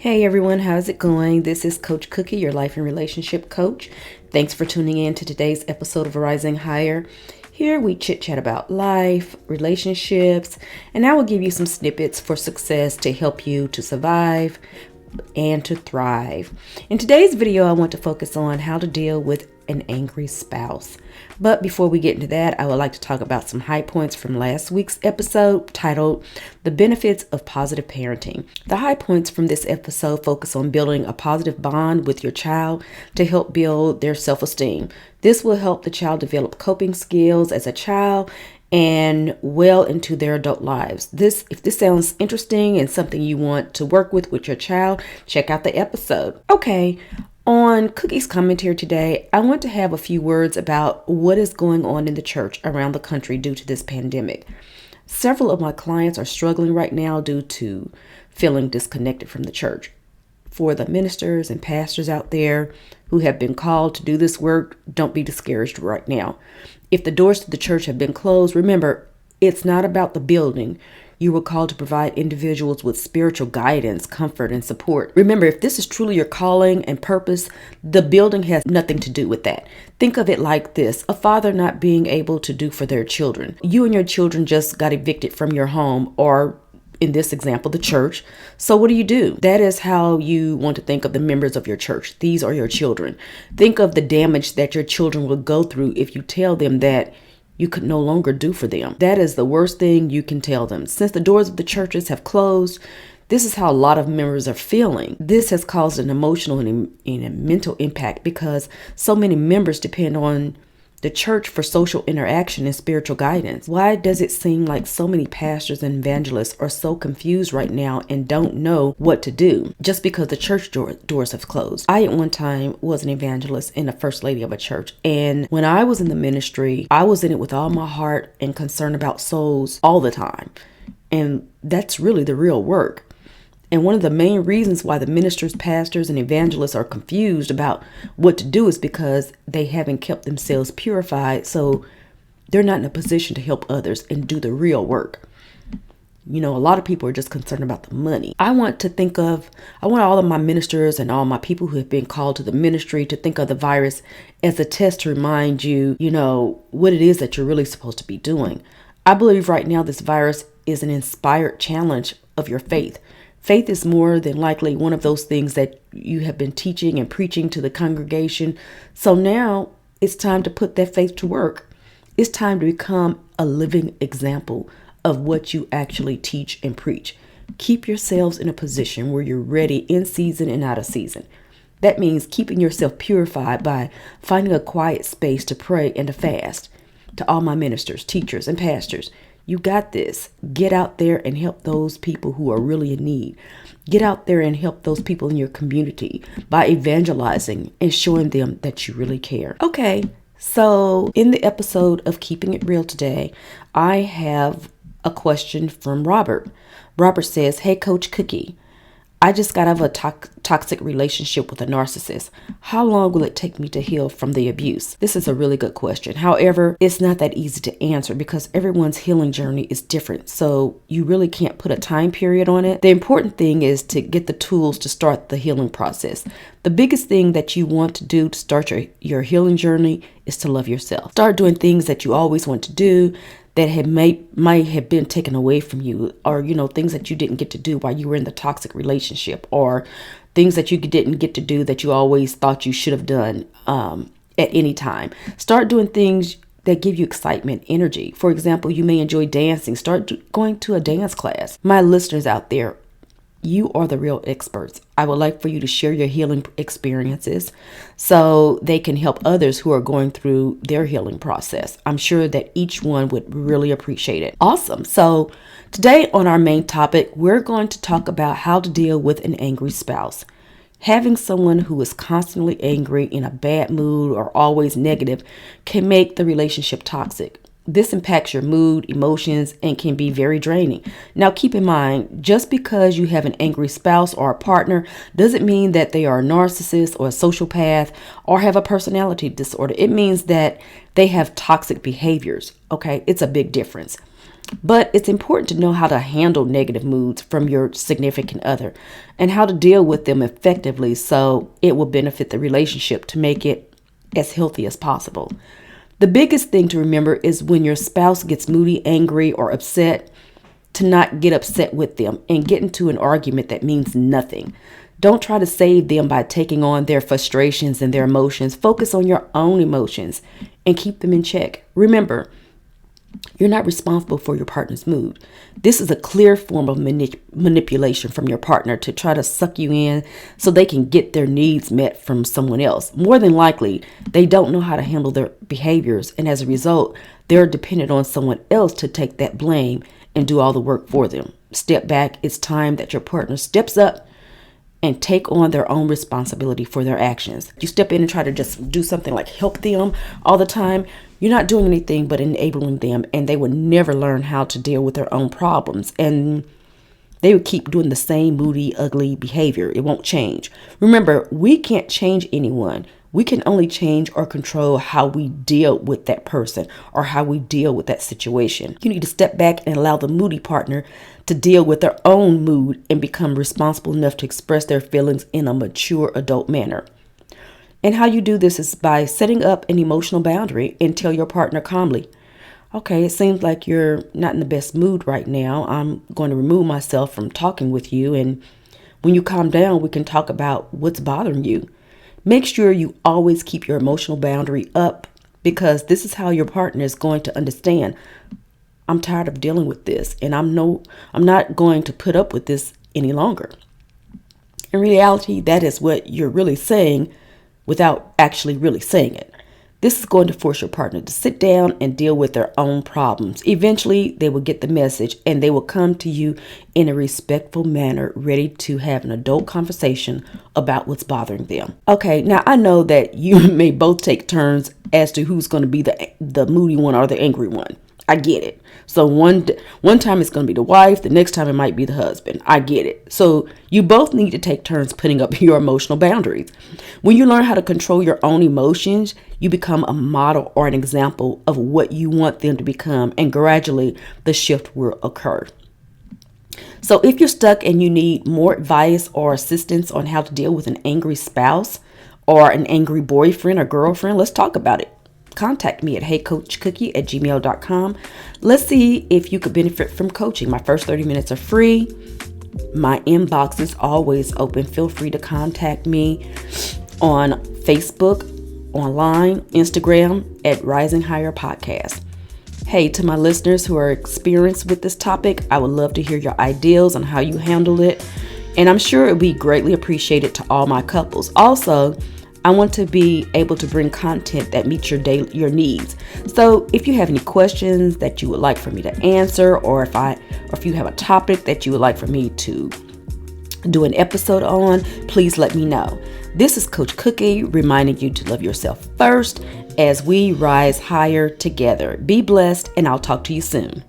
Hey everyone, how's it going? This is Coach Cookie, your life and relationship coach. Thanks for tuning in to today's episode of Rising Higher. Here we chit chat about life, relationships, and I will give you some snippets for success to help you to survive and to thrive. In today's video, I want to focus on how to deal with an angry spouse. But before we get into that, I would like to talk about some high points from last week's episode titled The Benefits of Positive Parenting. The high points from this episode focus on building a positive bond with your child to help build their self-esteem. This will help the child develop coping skills as a child and well into their adult lives. If this sounds interesting and something you want to work with your child, check out the episode. Okay. On Cookie's commentary today, I want to have a few words about what is going on in the church around the country due to this pandemic. Several of my clients are struggling right now due to feeling disconnected from the church. For the ministers and pastors out there who have been called to do this work, don't be discouraged right now. If the doors to the church have been closed, remember, it's not about the building. You were called to provide individuals with spiritual guidance, comfort, and support. Remember, if this is truly your calling and purpose, the building has nothing to do with that. Think of it like this: a father not being able to do for their children. You and your children just got evicted from your home, or in this example, the church. So what do? That is how you want to think of the members of your church. These are your children. Think of the damage that your children will go through if you tell them that you could no longer do for them. That is the worst thing you can tell them. Since the doors of the churches have closed, this is how a lot of members are feeling. This has caused an emotional and a mental impact because so many members depend on the church for social interaction and spiritual guidance. Why does it seem like so many pastors and evangelists are so confused right now and don't know what to do just because the church doors have closed? I at one time was an evangelist and a first lady of a church. And when I was in the ministry, I was in it with all my heart and concern about souls all the time. And that's really the real work. And one of the main reasons why the ministers, pastors, and evangelists are confused about what to do is because they haven't kept themselves purified, so they're not in a position to help others and do the real work. You know, a lot of people are just concerned about the money. I want all of my ministers and all my people who have been called to the ministry to think of the virus as a test to remind you, what it is that you're really supposed to be doing. I believe right now this virus is an inspired challenge of your faith. Faith is more than likely one of those things that you have been teaching and preaching to the congregation. So now it's time to put that faith to work. It's time to become a living example of what you actually teach and preach. Keep yourselves in a position where you're ready in season and out of season. That means keeping yourself purified by finding a quiet space to pray and to fast. To all my ministers, teachers, and pastors, you got this. Get out there and help those people who are really in need. Get out there and help those people in your community by evangelizing and showing them that you really care. Okay, so in the episode of Keeping It Real today, I have a question from Robert. Robert says, "Hey, Coach Cookie, I just got out of a toxic relationship with a narcissist. How long will it take me to heal from the abuse?" This is a really good question. However, it's not that easy to answer because everyone's healing journey is different. So you really can't put a time period on it. The important thing is to get the tools to start the healing process. The biggest thing that you want to do to start your healing journey is to love yourself. Start doing things that you always want to do that might have been taken away from you, or things that you didn't get to do while you were in the toxic relationship, or things that you didn't get to do that you always thought you should have done at any time. Start doing things that give you excitement, energy. For example, you may enjoy dancing. Start going to a dance class. My listeners out there, you are the real experts. I would like for you to share your healing experiences so they can help others who are going through their healing process. I'm sure that each one would really appreciate it. Awesome. So today on our main topic, we're going to talk about how to deal with an angry spouse. Having someone who is constantly angry, in a bad mood, or always negative can make the relationship toxic. This impacts your mood, emotions, and can be very draining. Now, keep in mind, just because you have an angry spouse or a partner doesn't mean that they are a narcissist or a sociopath or have a personality disorder. It means that they have toxic behaviors. Okay, it's a big difference. But it's important to know how to handle negative moods from your significant other and how to deal with them effectively so it will benefit the relationship to make it as healthy as possible. The biggest thing to remember is when your spouse gets moody, angry, or upset, to not get upset with them and get into an argument that means nothing. Don't try to save them by taking on their frustrations and their emotions. Focus on your own emotions and keep them in check. Remember, you're not responsible for your partner's mood. This is a clear form of manipulation from your partner to try to suck you in so they can get their needs met from someone else. More than likely, they don't know how to handle their behaviors, and as a result, they're dependent on someone else to take that blame and do all the work for them. Step back. It's time that your partner steps up and take on their own responsibility for their actions. You step in and try to just do something like help them all the time. You're not doing anything but enabling them, and they will never learn how to deal with their own problems. And they would keep doing the same moody, ugly behavior. It won't change. Remember, we can't change anyone. We can only change or control how we deal with that person or how we deal with that situation. You need to step back and allow the moody partner to deal with their own mood and become responsible enough to express their feelings in a mature adult manner. And how you do this is by setting up an emotional boundary and tell your partner calmly, okay, it seems like you're not in the best mood right now. I'm going to remove myself from talking with you. And when you calm down, we can talk about what's bothering you. Make sure you always keep your emotional boundary up, because this is how your partner is going to understand. I'm tired of dealing with this, and I'm not going to put up with this any longer. In reality, that is what you're really saying without actually really saying it. This is going to force your partner to sit down and deal with their own problems. Eventually, they will get the message and they will come to you in a respectful manner, ready to have an adult conversation about what's bothering them. Okay, now I know that you may both take turns as to who's going to be the moody one or the angry one. I get it. So one time it's going to be the wife, the next time it might be the husband. I get it. So you both need to take turns putting up your emotional boundaries. When you learn how to control your own emotions, you become a model or an example of what you want them to become, and gradually the shift will occur. So if you're stuck and you need more advice or assistance on how to deal with an angry spouse or an angry boyfriend or girlfriend, let's talk about it. Contact me at heycoachcookie@gmail.com. Let's see if you could benefit from coaching. My first 30 minutes are free. My inbox is always open. Feel free to contact me on Facebook, online, Instagram at Rising Higher Podcast. Hey, to my listeners who are experienced with this topic, I would love to hear your ideas on how you handle it. And I'm sure it would be greatly appreciated to all my couples. Also, I want to be able to bring content that meets your needs. So if you have any questions that you would like for me to answer, or if you have a topic that you would like for me to do an episode on, please let me know. This is Coach Cookie reminding you to love yourself first as we rise higher together. Be blessed, and I'll talk to you soon.